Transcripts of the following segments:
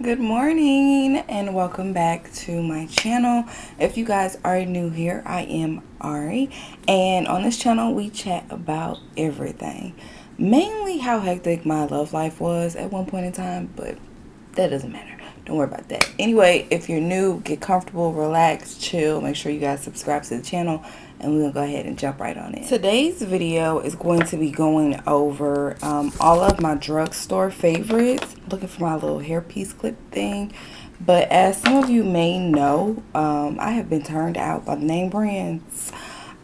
Good morning and welcome back to my channel. If you guys are new here, I am Ari, and on this channel we chat about everything, mainly how hectic my love life was at one point in time, but that doesn't matter. Don't worry about that. Anyway, if you're new, get comfortable, relax, chill. Make sure you guys subscribe to the channel, and we're gonna go ahead and jump right on it. Today's video is going to be going over all of my drugstore favorites. Looking for my little hairpiece clip thing. But as some of you may know, I have been turned out by the name brands.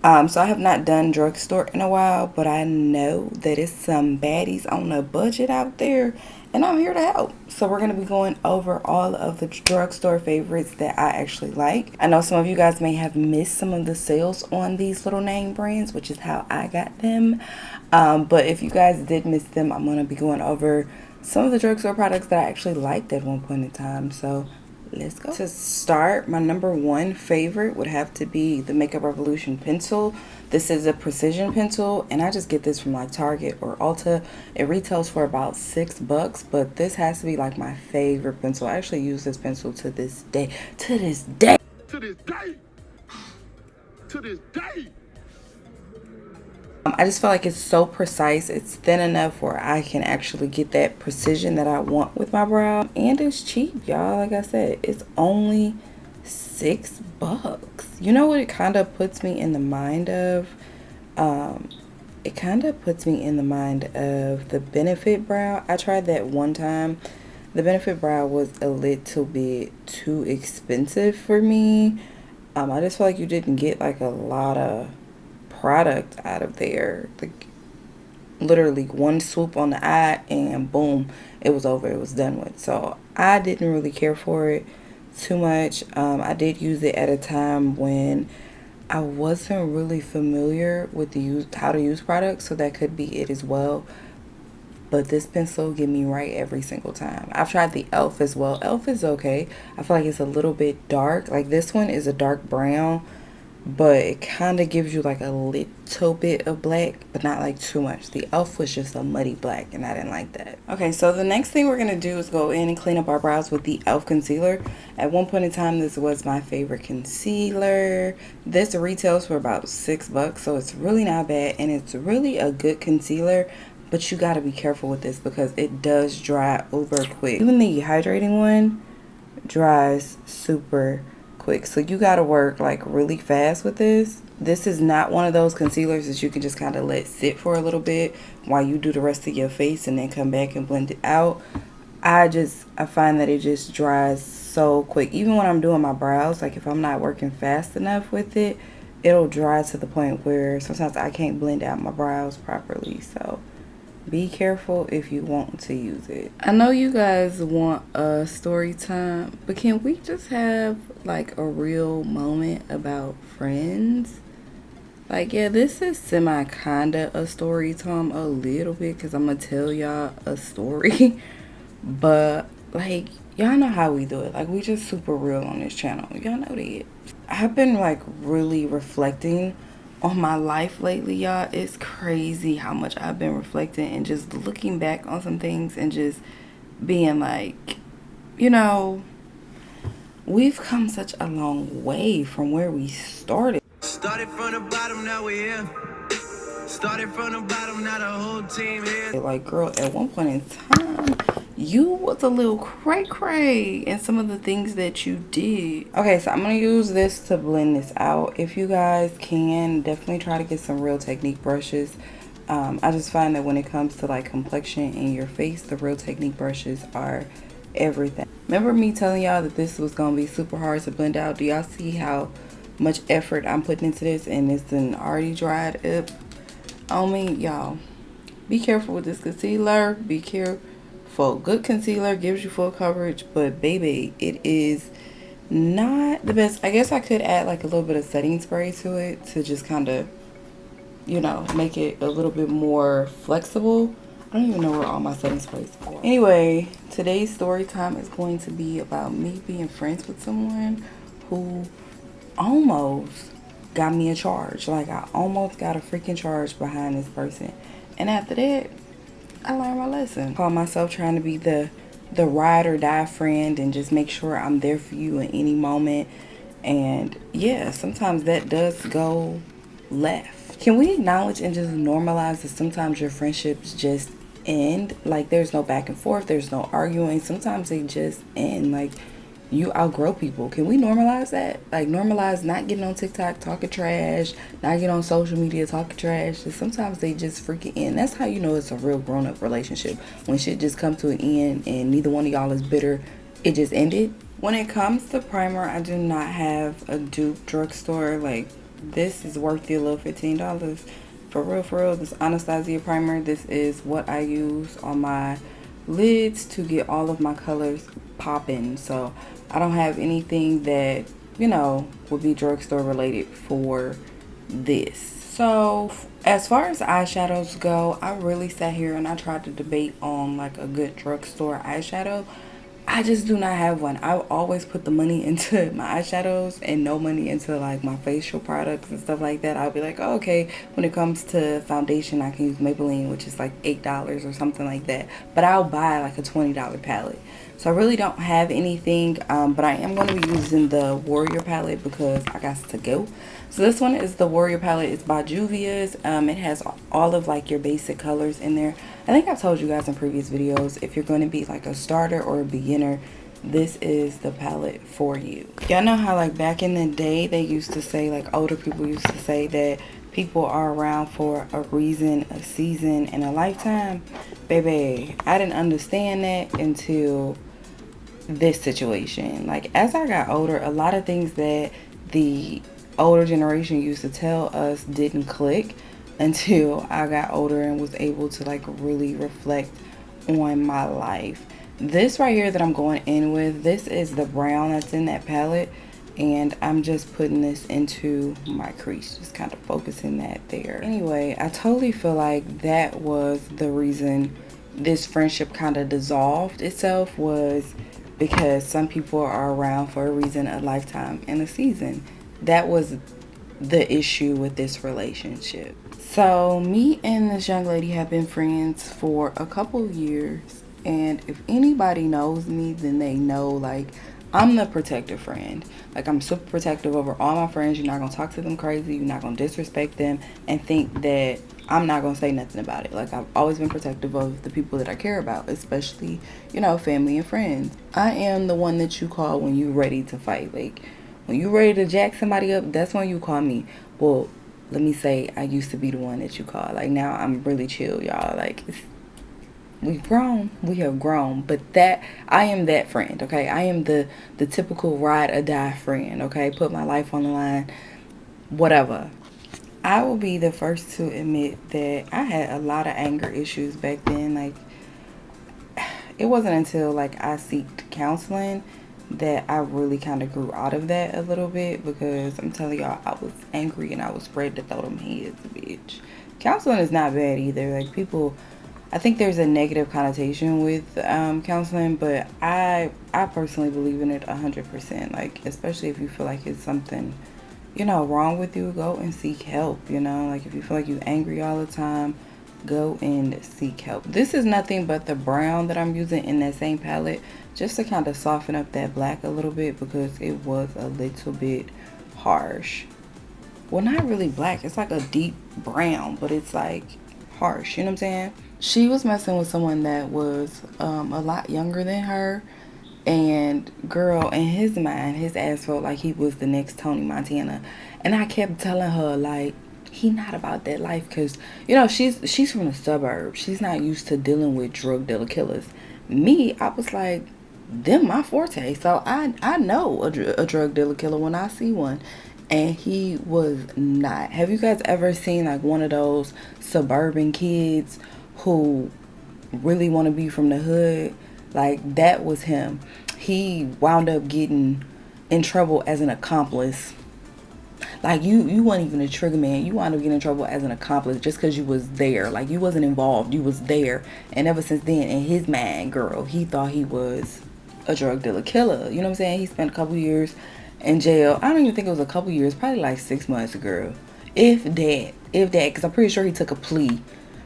So I have not done drugstore in a while, but I know that it's some baddies on a budget out there, and I'm here to help. So we're going to be going over all of the drugstore favorites that I actually like. I know some of you guys may have missed some of the sales on these little name brands, which is how I got them. But if you guys did miss them, I'm going to be going over some of the drugstore products that I actually liked at one point in time. So let's go. To start, my number one favorite would have to be the Makeup Revolution pencil. This is a precision pencil, and I just get this from like Target or Ulta. It retails for about $6, but this has to be like my favorite pencil. I actually use this pencil to this day. To this day. To this day. To this day. I just feel like it's so precise. It's thin enough where I can actually get that precision that I want with my brow. And it's cheap, y'all. Like I said, it's only $6. You know what it kind of puts me in the mind of? It kind of puts me in the mind of the Benefit brow. I tried that one time. The Benefit brow was a little bit too expensive for me. I just feel like you didn't get like a lot of product out of there. Like literally one swoop on the eye and boom, it was over, it was done with. So I didn't really care for it too much. I did use it at a time when I wasn't really familiar with how to use products, so that could be it as well. But this pencil get me right every single time. I've tried the e.l.f. as well. e.l.f. is okay. I feel like it's a little bit dark. Like this one is a dark brown, but it kind of gives you like a little bit of black, but not like too much. The e.l.f. was just a muddy black, and I didn't like that. Okay, so the next thing we're going to do is go in and clean up our brows with the e.l.f. concealer. At one point in time, this was my favorite concealer. This retails for about $6, so it's really not bad, and it's really a good concealer. But you got to be careful with this because it does dry over quick. Even the hydrating one dries super quick, so you gotta work like really fast with this. This is not one of those concealers that you can just kind of let sit for a little bit while you do the rest of your face and then come back and blend it out. I find that it just dries so quick. Even when I'm doing my brows, like if I'm not working fast enough with it, it'll dry to the point where sometimes I can't blend out my brows properly. So be careful if you want to use it. I know you guys want a story time, but can we just have like a real moment about friends? Like, yeah, this is semi kinda a story time a little bit because I'm gonna tell y'all a story. But like, y'all know how we do it. Like, we just super real on this channel. Y'all know that. I've been like really reflecting on my life lately, y'all. It's crazy how much I've been reflecting and just looking back on some things and just being like, you know, we've come such a long way from where we started. Started from the bottom, now we're here. Started from the bottom, now the whole team here. Like, girl, at one point in time, you was a little cray-cray in some of the things that you did. Okay, so I'm going to use this to blend this out. If you guys can, definitely try to get some Real Technique brushes. I just find that when it comes to like complexion in your face, the Real Technique brushes are everything. Remember me telling y'all that this was going to be super hard to blend out? Do y'all see how much effort I'm putting into this and it's done already dried up on me? Y'all, be careful with this concealer. Be careful. Good concealer gives you full coverage, but baby, it is not the best. I guess I could add like a little bit of setting spray to it to just kind of, you know, make it a little bit more flexible. I don't even know where all my setting sprays are. Anyway, today's story time is going to be about me being friends with someone who almost got me a charge. Like, I almost got a freaking charge behind this person. And after that, I learned my lesson. I call myself trying to be the the ride or die friend and just make sure I'm there for you in any moment. And yeah, sometimes that does go left. Can we acknowledge and just normalize that sometimes your friendships just end? Like, there's no back and forth, there's no arguing. Sometimes they just end. Like, you outgrow people. Can we normalize that? Like, normalize not getting on TikTok talking trash, not getting on social media talking trash. Sometimes they just freaking end. That's how you know it's a real grown-up relationship. When shit just come to an end and neither one of y'all is bitter, it just ended. When it comes to primer, I do not have a dupe drugstore. Like, this is worth the little $15. For real, this Anastasia Primer, this is what I use on my lids to get all of my colors popping. So I don't have anything that, you know, would be drugstore related for this. So as far as eyeshadows go, I really sat here and I tried to debate on like a good drugstore eyeshadow. I just do not have one. I always put the money into my eyeshadows and no money into like my facial products and stuff like that. I'll be like, oh, okay, when it comes to foundation, I can use Maybelline, which is like $8 or something like that. But I'll buy like a $20 palette. So I really don't have anything, but I am going to be using the Warrior palette because I got to go. So this one is the Warrior palette. It's by Juvias. It has all of like your basic colors in there. I think I've told you guys in previous videos, if you're going to be like a starter or a beginner, this is the palette for you. Y'all know how like back in the day they used to say, like older people used to say that people are around for a reason, a season, and a lifetime? Baby, I didn't understand that until this situation. Like, as I got older, a lot of things that the older generation used to tell us didn't click until I got older and was able to like really reflect on my life. This right here that I'm going in with, this is the brown that's in that palette, and I'm just putting this into my crease, just kind of focusing that there. Anyway, I totally feel like that was the reason this friendship kind of dissolved itself, was because some people are around for a reason, a lifetime, and a season. That was the issue with this relationship. So me and this young lady have been friends for a couple years, and if anybody knows me, then they know like I'm the protective friend. Like, I'm super protective over all my friends. You're not gonna talk to them crazy, you're not gonna disrespect them and think that I'm not gonna say nothing about it. Like, I've always been protective of the people that I care about, especially, you know, family and friends. I am the one that you call when you're ready to fight. Like, when you're ready to jack somebody up, that's when you call me. Well, let me say, I used to be the one that you call. Like, now I'm really chill, y'all. Like, we've grown, we have grown, but that, I am that friend, okay? I am the typical ride or die friend, okay? Put my life on the line, whatever. I will be the first to admit that I had a lot of anger issues back then. Like, it wasn't until like I sought counseling that I really kind of grew out of that a little bit, because I'm telling y'all, I was angry and I was ready to throw them heads, bitch. Counseling is not bad either. Like, people, I think there's a negative connotation with counseling, but I personally believe in it 100%. Like, especially if you feel like it's something, you know, wrong with you, go and seek help, you know? Like, if you feel like you're angry all the time, go and seek help. This is nothing but the brown that I'm using in that same palette, just to kind of soften up that black a little bit, because it was a little bit harsh. Well, not really black, it's like a deep brown, but it's like harsh, you know what I'm saying? She was messing with someone that was a lot younger than her, and girl, in his mind, his ass felt like he was the next Tony Montana. And I kept telling her, like, he not about that life, because, you know, she's from the suburbs. She's not used to dealing with drug dealer killers. Me, I was like, them my forte. So I know a drug dealer killer when I see one. And he was not. Have you guys ever seen like one of those suburban kids who really want to be from the hood? Like, that was him. He wound up getting in trouble as an accomplice. Like, you weren't even a trigger man. You wound up getting in trouble as an accomplice just because you was there. Like, you wasn't involved. You was there. And ever since then, in his mind, girl, he thought he was a drug dealer killer. You know what I'm saying? He spent a couple years in jail. I don't even think it was a couple years. Probably like 6 months, girl. If that. Because I'm pretty sure he took a plea.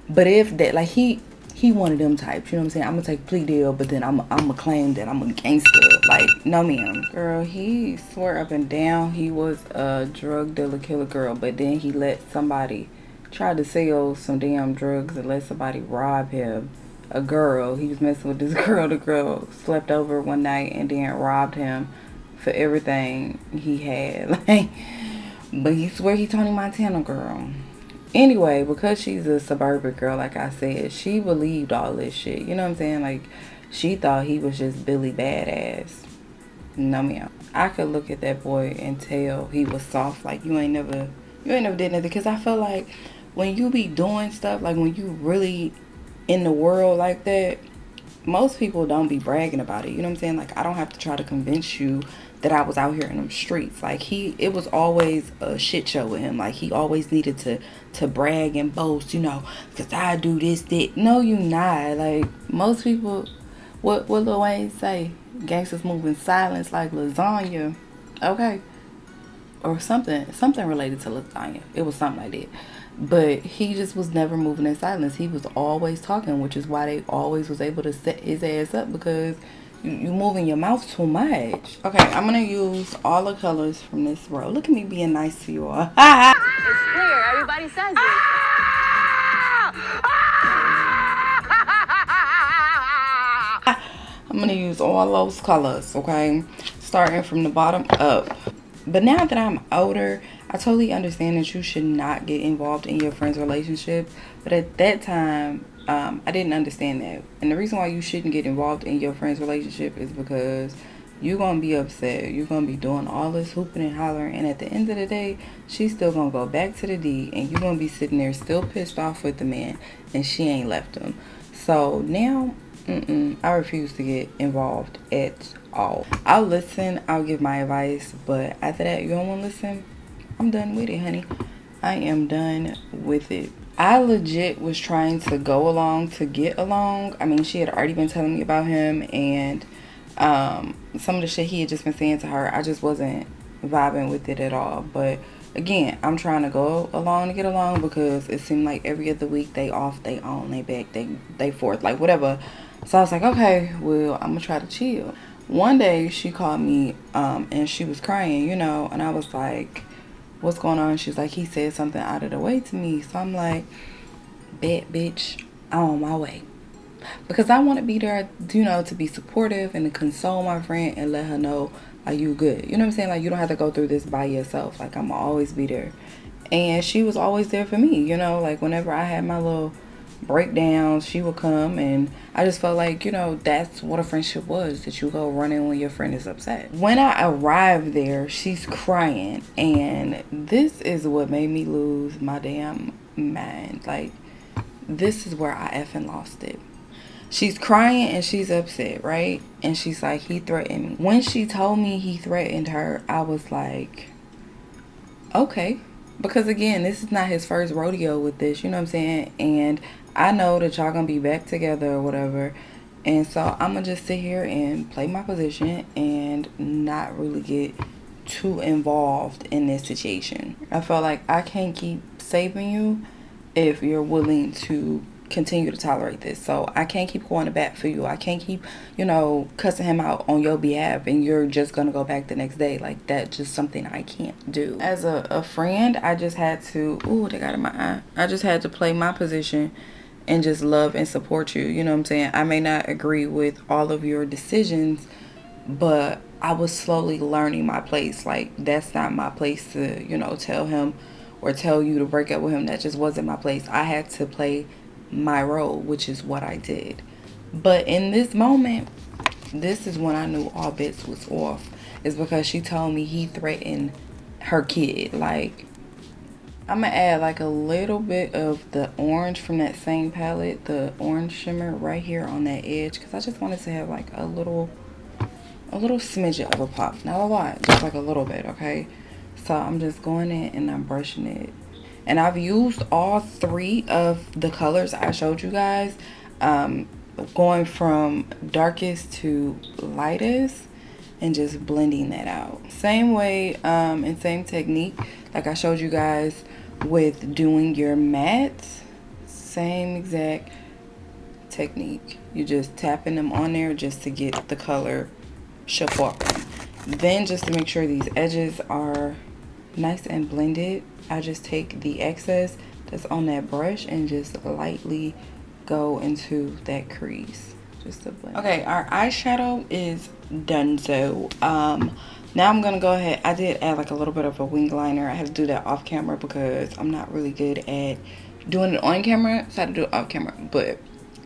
But if that, like, he he one of them types, you know what I'm saying? I'm gonna take a plea deal, but then I'm gonna claim that I'm a gangster. Like, no ma'am. Girl, he swore up and down he was a drug dealer killer girl, but then he let somebody try to sell some damn drugs and let somebody rob him. A girl, he was messing with this girl. The girl slept over one night and then robbed him for everything he had. Like, but he swear he Tony Montana, girl. Anyway, because she's a suburban girl, like I said, she believed all this shit. You know what I'm saying? Like, she thought he was just Billy Badass. No ma'am. I could look at that boy and tell he was soft. Like, you ain't never did nothing. Because I feel like when you be doing stuff, like when you really in the world like that, most people don't be bragging about it. You know what I'm saying? Like, I don't have to try to convince you that I was out here in them streets. Like, it was always a shit show with him. Like, he always needed to brag and boast, you know, because I do this, that. No, you not. Like, most people, what Lil Wayne say? Gangsters move in silence like lasagna. Okay. Or something related to lasagna. It was something like that. But he just was never moving in silence. He was always talking, which is why they always was able to set his ass up, because you moving your mouth too much. Okay, I'm gonna use all the colors from this row. Look at me being nice to you all. It's clear. Everybody says it. I'm gonna use all those colors, okay? Starting from the bottom up. But now that I'm older, I totally understand that you should not get involved in your friend's relationship. But at that time, I didn't understand that. And the reason why you shouldn't get involved in your friend's relationship is because you're going to be upset. You're going to be doing all this hooping and hollering. And at the end of the day, she's still going to go back to the D. And you're going to be sitting there still pissed off with the man. And she ain't left him. So now, I refuse to get involved at all. I'll listen. I'll give my advice. But after that, you don't want to listen? I'm done with it, honey. I am done with it. I legit was trying to go along to get along. I mean, she had already been telling me about him, and some of the shit he had just been saying to her, I just wasn't vibing with it at all. But again, I'm trying to go along to get along, because it seemed like every other week they off, they on, they back, they forth, like whatever. So I was like, okay, well, I'm gonna try to chill. One day she called me and she was crying, you know, and I was like, what's going on? She's like, he said something out of the way to me. So I'm like, bet, bitch, I'm on my way. Because I want to be there, you know, to be supportive and to console my friend and let her know, like, you good. You know what I'm saying? Like, you don't have to go through this by yourself. Like, I'm going to always be there. And she was always there for me, you know, like whenever I had my little breakdowns, she would come. And I just felt like, you know, that's what a friendship was, that you go running when your friend is upset. When I arrived there, she's crying, and this is what made me lose my damn mind. Like, this is where I effing lost it. She's crying and she's upset, right? And she's like, he threatened me. When she told me he threatened her, I was like, okay. Because again, this is not his first rodeo with this, you know what I'm saying? And I know that y'all gonna be back together or whatever. And so I'm gonna just sit here and play my position and not really get too involved in this situation. I felt like I can't keep saving you if you're willing to continue to tolerate this. So I can't keep going to bat for you. I can't keep, you know, cussing him out on your behalf and you're just gonna go back the next day. Like, that's just something I can't do. As a friend, I just had to, ooh, they got in my eye. I just had to play my position and just love and support you. You know what I'm saying? I may not agree with all of your decisions, but I was slowly learning my place. Like, that's not my place to, you know, tell him or tell you to break up with him. That just wasn't my place. I had to play my role, which is what I did. But in this moment, this is when I knew all bets was off. Is because she told me he threatened her kid. Like, I'm gonna add like a little bit of the orange from that same palette, the orange shimmer right here on that edge, because I just wanted to have like a little smidget of a pop. Not a lot, just like a little bit, okay? So I'm just going in and I'm brushing it. And I've used all three of the colors I showed you guys, going from darkest to lightest and just blending that out. Same way and same technique like I showed you guys with doing your matte. Same exact technique. You just tapping them on there just to get the color shook off them. Then just to make sure these edges are nice and blended, I just take the excess that's on that brush and just lightly go into that crease just to blend. Okay, our eyeshadow is done. So now I'm gonna go ahead. I did add like a little bit of a wing liner. I had to do that off camera because I'm not really good at doing it on camera, so I had to do it off camera, but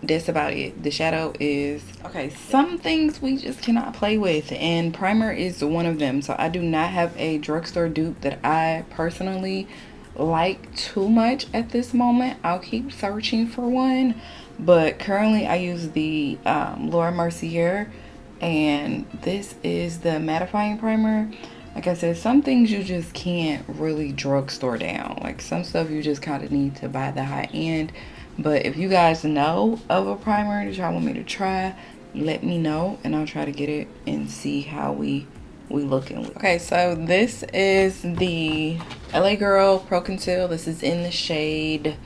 that's about it. The shadow is okay. Some things we just cannot play with, and primer is one of them. So I do not have a drugstore dupe that I personally like too much at this moment. I'll keep searching for one, but currently I use the Laura Mercier, and this is the Mattifying Primer. Like I said, some things you just can't really drugstore down. Like some stuff you just kind of need to buy the high end. But if you guys know of a primer that y'all want me to try, let me know and I'll try to get it and see how we looking. Okay, so this is the LA Girl Pro Conceal. This is in the shade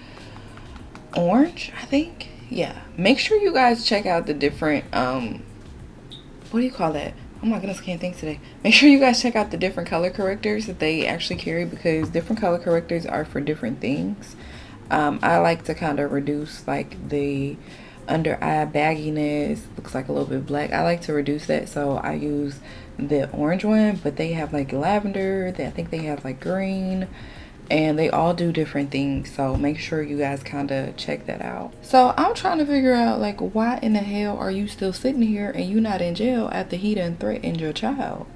orange, I think. Yeah. Make sure you guys check out the different what do you call that? Oh my goodness, I can't think today. Make sure you guys check out the different color correctors that they actually carry, because different color correctors are for different things. I like to kind of reduce like the under eye bagginess, looks like a little bit black. I like to reduce that, so I use the orange one, but they have like lavender, I think they have like green, and they all do different things, so make sure you guys kind of check that out. So I'm trying to figure out, like, why in the hell are you still sitting here and you not in jail after he done threatened your child?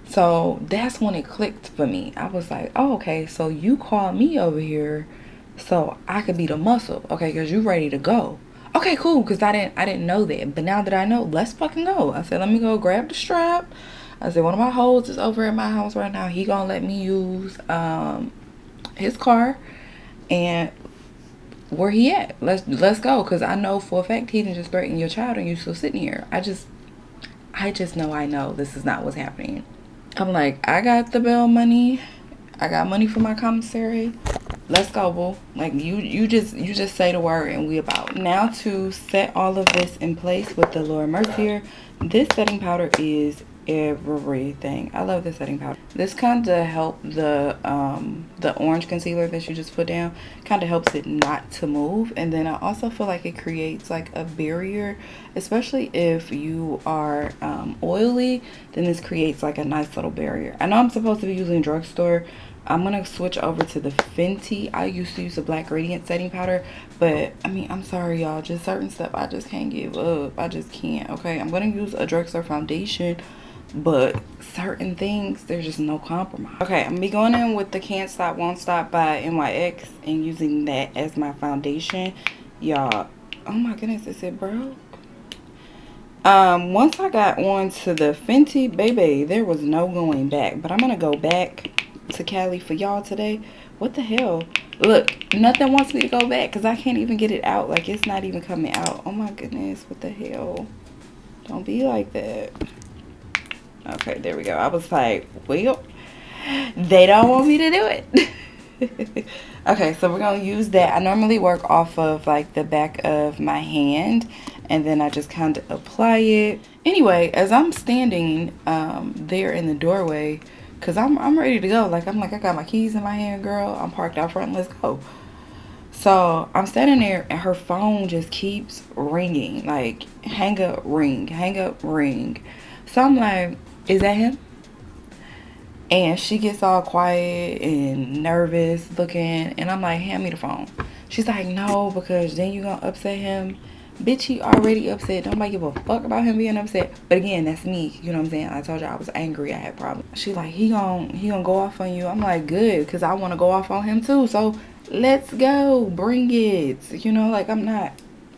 So that's when it clicked for me. I was like, oh, okay, so you called me over here so I could be the muscle, okay, because you ready to go. Okay, cool, because I didn't know that, but now that I know, let's fucking go. I said, let me go grab the strap. I said, one of my hoes is over at my house right now. He gonna let me use his car, and where he at? Let's go, because I know for a fact he didn't just threaten your child and you still sitting here. I just know this is not what's happening. I'm like, I got the bail money, I got money for my commissary. Let's go, boo. Like, you just say the word and we about. Now to set all of this in place with the Laura Mercier, this setting powder is everything. I love this setting powder. This kind of help the orange concealer that you just put down, kind of helps it not to move. And then I also feel like it creates like a barrier, especially if you are oily, then this creates like a nice little barrier. I know I'm supposed to be using drugstore. I'm gonna switch over to the Fenty. I used to use a black radiant setting powder, but I mean, I'm sorry y'all, just certain stuff I just can't give up. I just can't. Okay, I'm gonna use a drugstore foundation, but certain things there's just no compromise. Okay, I'm gonna be going in with the Can't Stop Won't Stop by NYX and using that as my foundation, y'all. Oh my goodness, is it broke? Once I got on to the Fenty, baby, there was no going back. But I'm gonna go back to Cali for y'all today. What the hell? Look, nothing wants me to go back because I can't even get it out. Like, it's not even coming out. Oh my goodness, what the hell? Don't be like that. Okay, there we go. I was like, well, they don't want me to do it. Okay, so we're gonna use that. I normally work off of like the back of my hand, and then I just kind of apply it. Anyway, as I'm standing there in the doorway, because I'm ready to go. Like, I got my keys in my hand, girl. I'm parked out front. Let's go. So I'm standing there and her phone just keeps ringing. Like, hang up, ring, hang up, ring. So I'm like, is that him? And she gets all quiet and nervous looking. And I'm like, hand me the phone. She's like, no, because then you're going to upset him. Bitch, he already upset. Nobody give a fuck about him being upset. But again, that's me. You know what I'm saying? I told you I was angry. I had problems. She like, he gonna go off on you. I'm like, good, because I want to go off on him too. So let's go. Bring it. You know, like, I'm not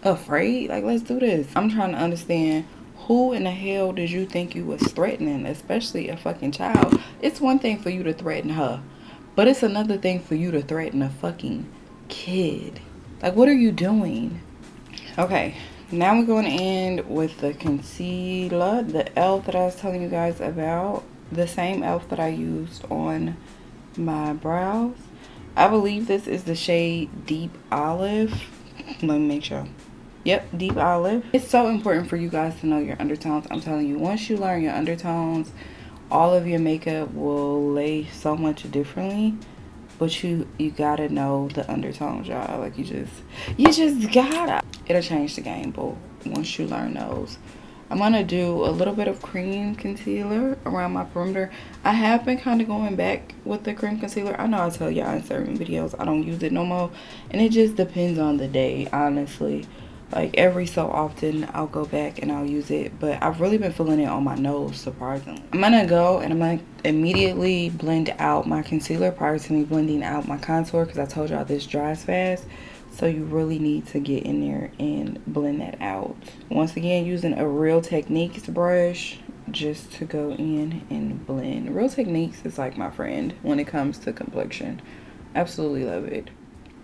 afraid. Like, let's do this. I'm trying to understand, who in the hell did you think you was threatening? Especially a fucking child. It's one thing for you to threaten her, but it's another thing for you to threaten a fucking kid. Like, what are you doing? Okay, now we're going to end with the concealer, the e.l.f. that I was telling you guys about. The same e.l.f. that I used on my brows. I believe this is the shade Deep Olive. Let me make sure. Yep, deep olive. It's so important for you guys to know your undertones. I'm telling you, once you learn your undertones, all of your makeup will lay so much differently. But you gotta know the undertones, y'all. Like, you just gotta. It'll change the game, but once you learn those. I'm gonna do a little bit of cream concealer around my perimeter. I have been kind of going back with the cream concealer. I know I tell y'all in certain videos I don't use it no more, and it just depends on the day, honestly. Like, every so often I'll go back and I'll use it, but I've really been feeling it on my nose, surprisingly. I'm gonna go and I'm gonna immediately blend out my concealer prior to me blending out my contour, because I told y'all this dries fast. So you really need to get in there and blend that out. Once again, using a Real Techniques brush just to go in and blend. Real Techniques is like my friend when it comes to complexion. Absolutely love it.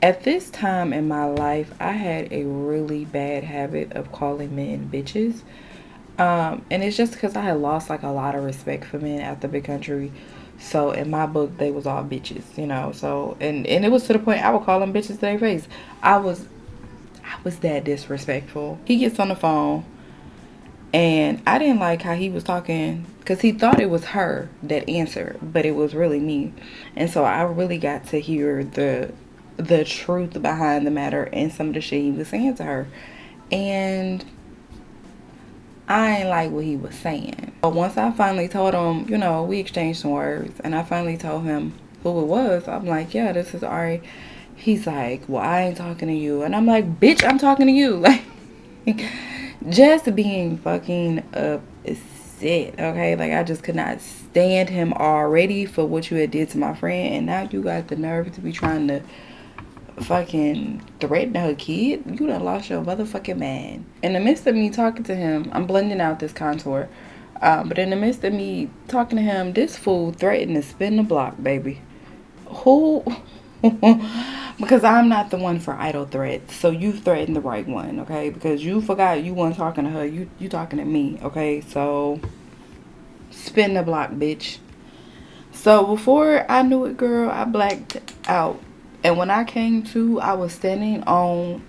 At this time in my life, I had a really bad habit of calling men bitches. And it's just because I had lost like a lot of respect for men after Big Country. So in my book, they was all bitches, you know. So and it was to the point I would call them bitches to their face. I was that disrespectful. He gets on the phone, and I didn't like how he was talking, because he thought it was her that answered, but it was really me. And so I really got to hear the truth behind the matter and some of the shit he was saying to her. And I ain't like what he was saying. But once I finally told him, you know, we exchanged some words, and I finally told him who it was. I'm like, yeah, this is Ari. He's like, well, I ain't talking to you. And I'm like, bitch, I'm talking to you. Like, just being fucking upset, okay? Like, I just could not stand him already for what you had did to my friend. And now you got the nerve to be trying to fucking threaten her kid. You done lost your motherfucking man. In the midst of me talking to him, I'm blending out this contour, but in the midst of me talking to him, this fool threatened to spin the block, baby. Who? Because I'm not the one for idle threats, so you threatened the right one, okay? Because you forgot you weren't talking to her, you talking to me, okay? So spin the block, bitch. So before I knew it, girl, I blacked out. And when I came to, I was standing on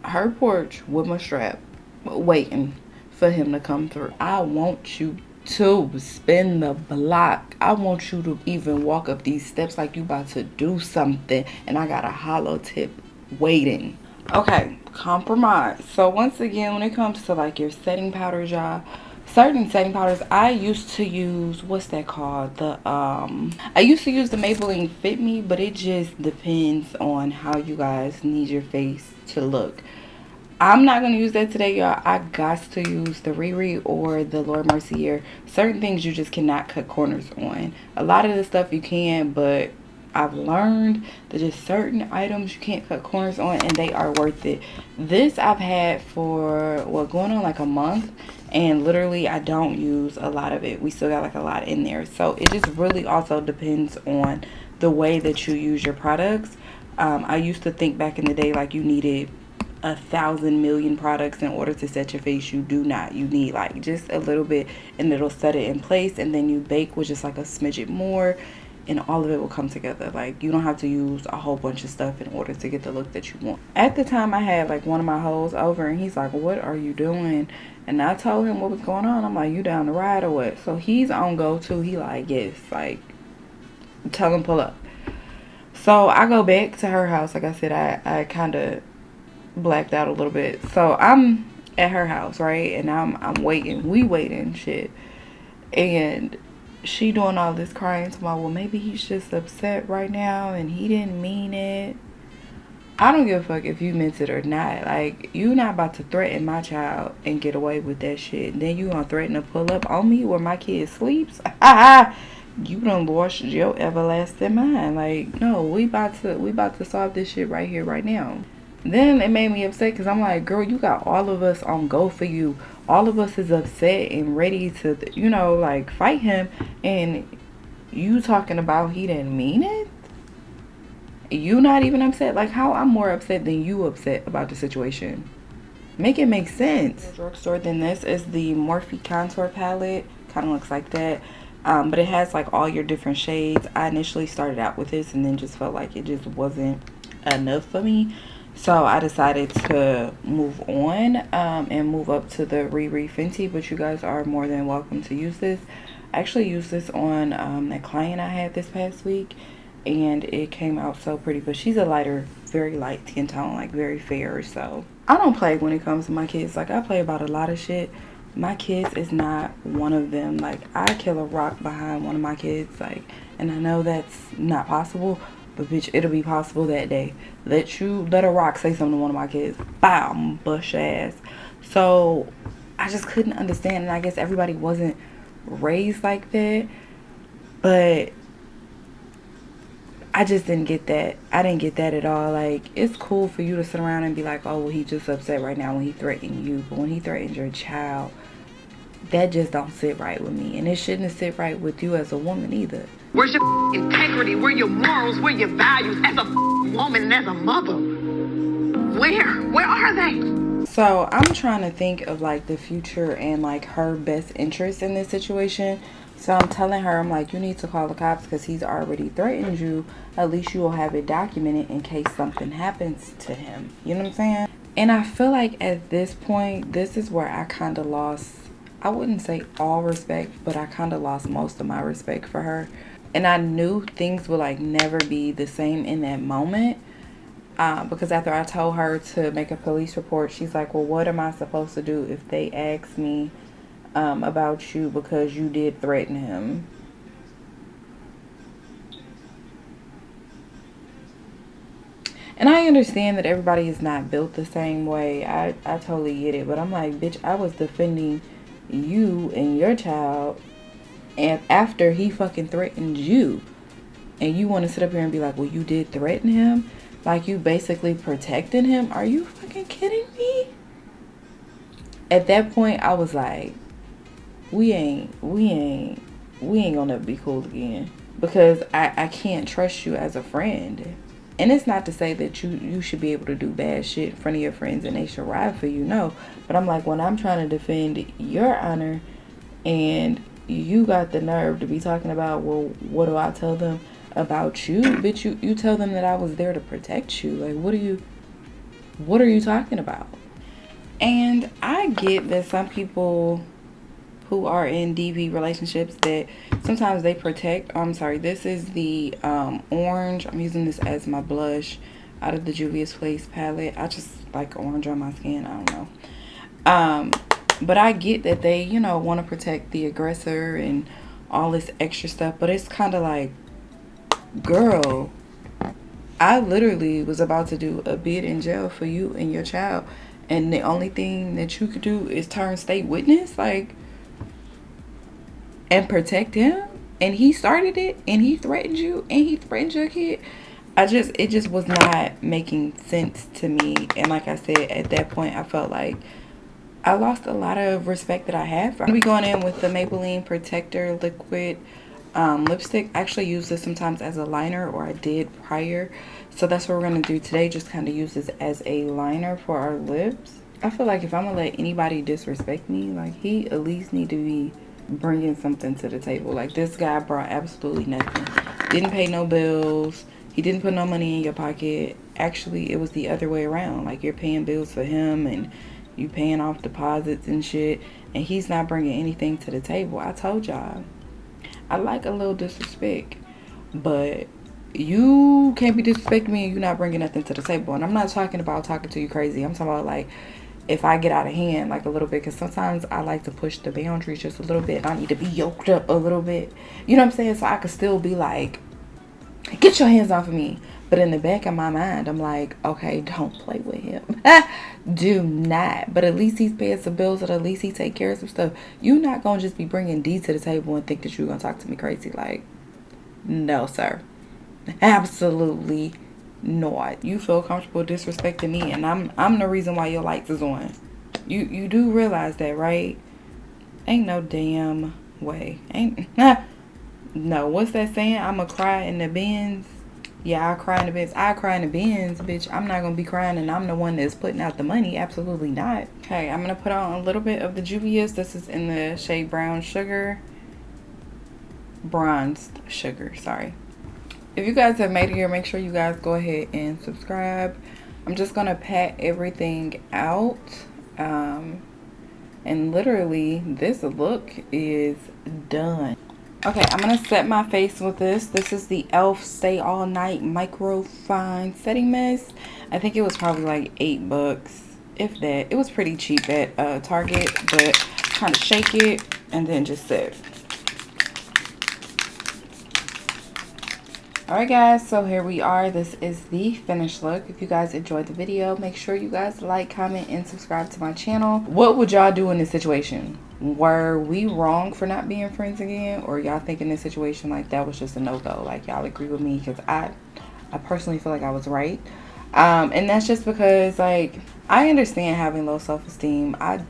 her porch with my strap, waiting for him to come through. I want you to spin the block. I want you to even walk up these steps like you about to do something, and I got a hollow tip waiting. Okay, compromise. So once again, when it comes to like your setting powders, y'all, certain setting powders, I used to use, what's that called, I used to use the Maybelline Fit Me, but it just depends on how you guys need your face to look. I'm not going to use that today, y'all. I got to use the Riri or the Lord Mercier. Certain things you just cannot cut corners on. A lot of the stuff you can, but I've learned that just certain items you can't cut corners on, and they are worth it. This I've had for, well, going on like a month, and literally I don't use a lot of it. We still got like a lot in there. So it just really also depends on the way that you use your products. I used to think back in the day like you needed 1,000 million products in order to set your face. You do not. You need like just a little bit, and it'll set it in place, and then you bake with just like a smidget more, and all of it will come together. Like, you don't have to use a whole bunch of stuff in order to get the look that you want. At the time, I had like one of my hoes over, and he's like, what are you doing? And I told him what was going on. I'm like, you down the ride or what? So he's on go too. He like, yes, like, tell him pull up. So I go back to her house. Like I said, I kind of blacked out a little bit. So I'm at her house, right? And I'm waiting. We waiting, shit. And she doing all this crying to my, well, maybe he's just upset right now and he didn't mean it. I don't give a fuck if you meant it or not. Like, you not about to threaten my child and get away with that shit. And then you gonna threaten to pull up on me where my kid sleeps? You done lost your everlasting mind. Like, no, we about to solve this shit right here, right now. Then it made me upset because I'm like, girl, you got all of us on go for you. All of us is upset and ready to, you know, like, fight him. And you talking about he didn't mean it? You not even upset? Like, how I'm more upset than you upset about the situation? Make it make sense. Drugstore. Then this is the Morphe contour palette. Kind of looks like that. But it has like all your different shades. I initially started out with this and then just felt like it just wasn't enough for me. So I decided to move on and move up to the Riri Fenty, but you guys are more than welcome to use this. I actually used this on that client I had this past week, and it came out so pretty. But she's a lighter, very light skin tone, like very fair. So I don't play when it comes to my kids. Like, I play about a lot of shit. My kids is not one of them. Like, I kill a rock behind one of my kids. Like, and I know that's not possible, but bitch, it'll be possible that day. Let a rock say something to one of my kids. Bam, bush ass. So I just couldn't understand, and I guess everybody wasn't raised like that. But I just didn't get that. I didn't get that at all. Like, it's cool for you to sit around and be like, oh, well, he just upset right now when he threatened you. But when he threatens your child, that just don't sit right with me. And it shouldn't sit right with you as a woman either. Where's your integrity? Where your morals? Where your values as a woman and as a mother? Where are they? So I'm trying to think of like the future and like her best interest in this situation. So I'm telling her, I'm like, you need to call the cops because he's already threatened you. At least you will have it documented in case something happens to him. You know what I'm saying? And I feel like at this point, this is where I kind of lost, I wouldn't say all respect, but I kind of lost most of my respect for her. And I knew things would like never be the same in that moment. Because after I told her to make a police report, she's like, well, what am I supposed to do if they ask me about you because you did threaten him? And I understand that everybody is not built the same way. I totally get it. But I'm like, bitch, I was defending you and your child, and after he fucking threatened you, and you want to sit up here and be like, well, you did threaten him? Like, you basically protecting him? Are you fucking kidding me? At that point, I was like, we ain't gonna never be cool again. Because I can't trust you as a friend. And it's not to say that you should be able to do bad shit in front of your friends and they should ride for you, no. But I'm like, when I'm trying to defend your honor and you got the nerve to be talking about, well, what do I tell them about you? Bitch, you tell them that I was there to protect you. Like, what are you talking about? And I get that some people who are in DV relationships that sometimes they protect. I'm sorry, this is the orange. I'm using this as my blush out of the Juvias Place palette. I just like orange on my skin. I don't know. But I get that they, you know, want to protect the aggressor and all this extra stuff. But it's kind of like, girl, I literally was about to do a bid in jail for you and your child. And the only thing that you could do is turn state witness, like, and protect him. And he started it, and he threatened you, and he threatened your kid. It just was not making sense to me. And like I said, at that point, I felt like I lost a lot of respect that I had for her. I'm going to be going in with the Maybelline Protector Liquid lipstick. I actually use this sometimes as a liner, or I did prior. So that's what we're going to do today. Just kind of use this as a liner for our lips. I feel like if I'm going to let anybody disrespect me, like, he at least need to be bringing something to the table. Like, this guy brought absolutely nothing. Didn't pay no bills. He didn't put no money in your pocket. Actually, it was the other way around. Like, you're paying bills for him and you paying off deposits and shit, and he's not bringing anything to the table. I told y'all, I like a little disrespect, but you can't be disrespecting me and you're not bringing nothing to the table. And I'm not talking about talking to you crazy. I'm talking about, like, if I get out of hand, like, a little bit, because sometimes I like to push the boundaries just a little bit. I need to be yoked up a little bit. You know what I'm saying? So I could still be like, get your hands off of me. But in the back of my mind, I'm like, okay, don't play with him. Do not. But at least he's paying some bills, and at least he take care of some stuff. You're not going to just be bringing D to the table and think that you're going to talk to me crazy. Like, no, sir. Absolutely not. You feel comfortable disrespecting me, and I'm the reason why your lights is on. You do realize that, right? Ain't no damn way. Ain't no, what's that saying? I'ma cry in the bins. Yeah, I cry in the bins. I cry in the bins, bitch. I'm not gonna be crying and I'm the one that's putting out the money. Absolutely not. Okay, I'm gonna put on a little bit of the Juvias. This is in the shade brown sugar. Bronzed sugar, sorry. If you guys have made it here, make sure you guys go ahead and subscribe. I'm just gonna pat everything out. And literally this look is done. Okay, I'm gonna set my face with this. This is the e.l.f. Stay All Night Micro Fine Setting Mist. I think it was probably like $8, if that. It was pretty cheap at Target, but kind of shake it and then just set. Alright guys, so here we are. This is the finished look. If you guys enjoyed the video, make sure you guys like, comment, and subscribe to my channel. What would y'all do in this situation? Were we wrong for not being friends again? Or y'all think in this situation like that was just a no-go? Like y'all agree with me? Because I personally feel like I was right. And that's just because like I understand having low self-esteem. I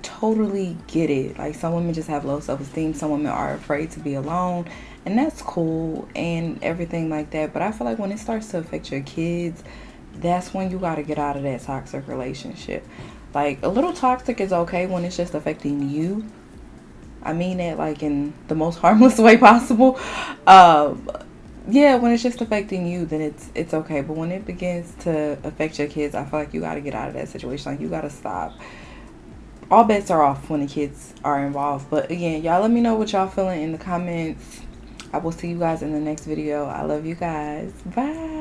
totally get it. Like some women just have low self-esteem. Some women are afraid to be alone. And that's cool and everything like that. But I feel like when it starts to affect your kids, that's when you got to get out of that toxic relationship. Like a little toxic is okay when it's just affecting you. I mean it like in the most harmless way possible. Yeah, when it's just affecting you, then it's okay. But when it begins to affect your kids, I feel like you got to get out of that situation. Like you got to stop. All bets are off when the kids are involved. But again, y'all let me know what y'all feeling in the comments. I will see you guys in the next video. I love you guys. Bye.